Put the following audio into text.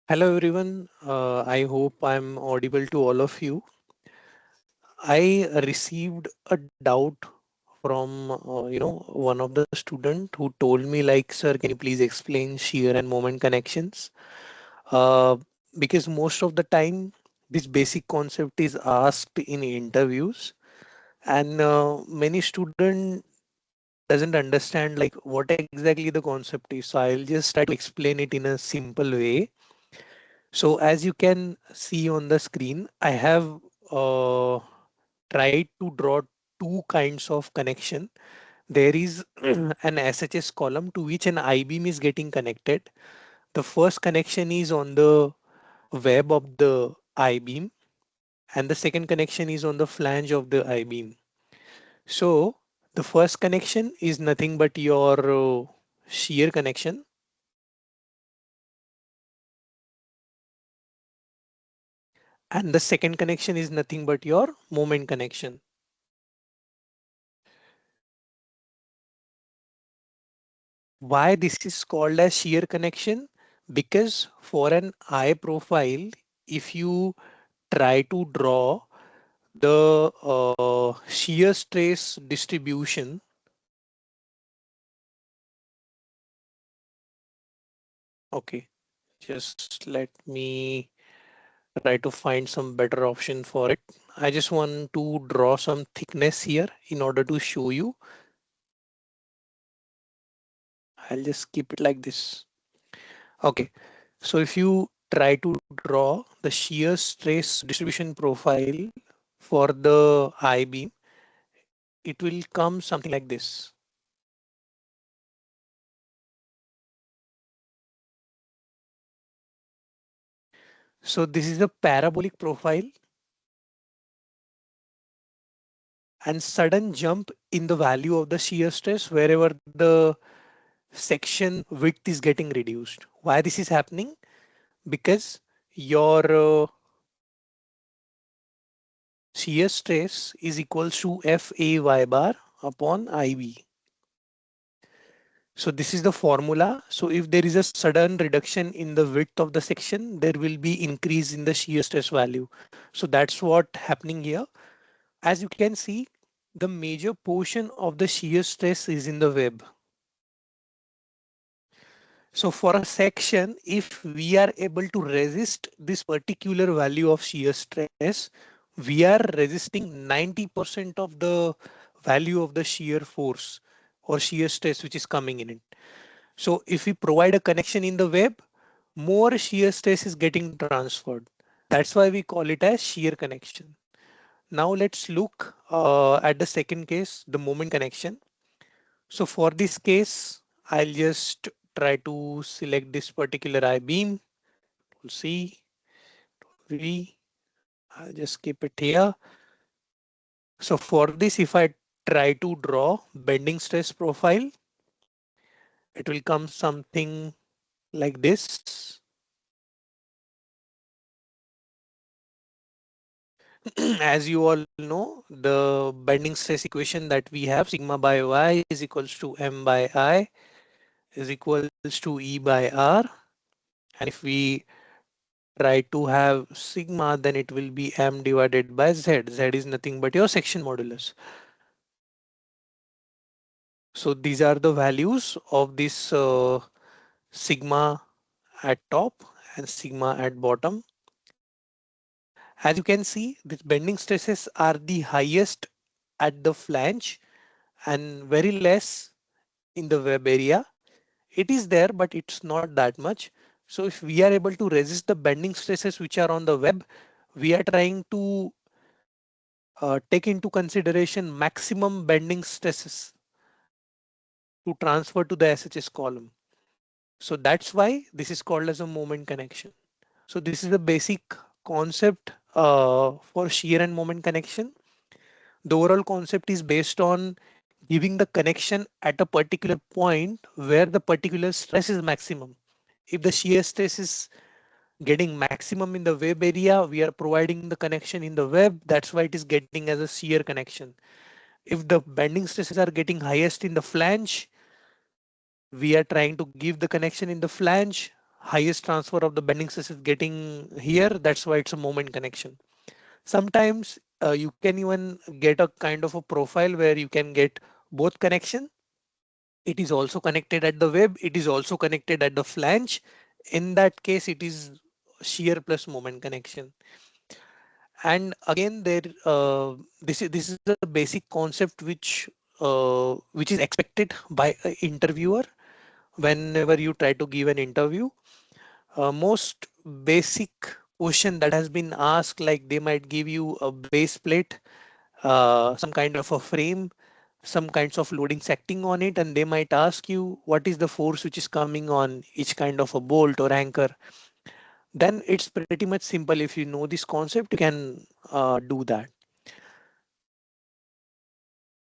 Hello everyone. I hope I'm audible to all of you. I received a doubt from one of the student who told me like, sir, can you please explain shear and moment connections? Uh, because most of the time this basic concept is asked in interviews, and many student doesn't understand like what exactly the concept is. So I'll just try to explain it in a simple way. So as you can see on the screen, I have uh, tried to draw two kinds of connection. There is an SHS column to which an I-beam is getting connected. The first connection is on the web of the I-beam, and the second connection is on the flange of the I-beam. So the first connection is nothing but your shear connection, and the second connection is nothing but your moment connection. Why this is called as shear connection? Because for an eye profile, if you try to draw the shear stress distribution, okay, just let me try to find some better option for it. I just want to draw some thickness here in order to show you. I'll just keep it like this. Okay, so if you try to draw the shear stress distribution profile for the I-beam, it will come something like this. So this is the parabolic profile, and sudden jump in the value of the shear stress wherever the section width is getting reduced. Why this is happening? Because your shear stress is equals to FA y bar upon IB. So this is the formula. So if there is a sudden reduction in the width of the section, there will be increase in the shear stress value. So that's what happening here. As you can see, the major portion of the shear stress is in the web. So for a section, if we are able to resist this particular value of shear stress, we are resisting 90% of the value of the shear force or shear stress which is coming in it. So if we provide a connection in the web, more shear stress is getting transferred. That's why we call it as shear connection. Now let's look at the second case, the moment connection. So for this case, I'll just try to select this particular I-beam. We'll see, V. I'll just keep it here. So for this, if I try to draw bending stress profile, it will come something like this. As you all know, the bending stress equation that we have, sigma by y is equals to m by I is equals to E by R. And if we try to have sigma, then it will be m divided by z. Z is nothing but your section modulus. So these are the values of this sigma at top and sigma at bottom. As you can see, these bending stresses are the highest at the flange and very less in the web area. It is there, but it's not that much. So if we are able to resist the bending stresses which are on the web, we are trying to take into consideration maximum bending stresses to transfer to the SHS column. So that's why this is called as a moment connection. So this is the basic concept for shear and moment connection. The overall concept is based on giving the connection at a particular point where the particular stress is maximum. If the shear stress is getting maximum in the web area, we are providing the connection in the web. That's why it is getting as a shear connection. If the bending stresses are getting highest in the flange, we are trying to give the connection in the flange. highest transfer of the bending stress is getting here. That's why it's a moment connection. Sometimes you can even get a kind of a profile where you can get both connection. It is also connected at the web. It is also connected at the flange. In that case, it is shear plus moment connection. And again, this is a basic concept which is expected by an interviewer whenever you try to give an interview. Most basic question that has been asked, like they might give you a base plate, some kind of a frame, some kinds of loading setting on it, and they might ask you what is the force which is coming on each kind of a bolt or anchor. Then it's pretty much simple. If you know this concept, you can do that.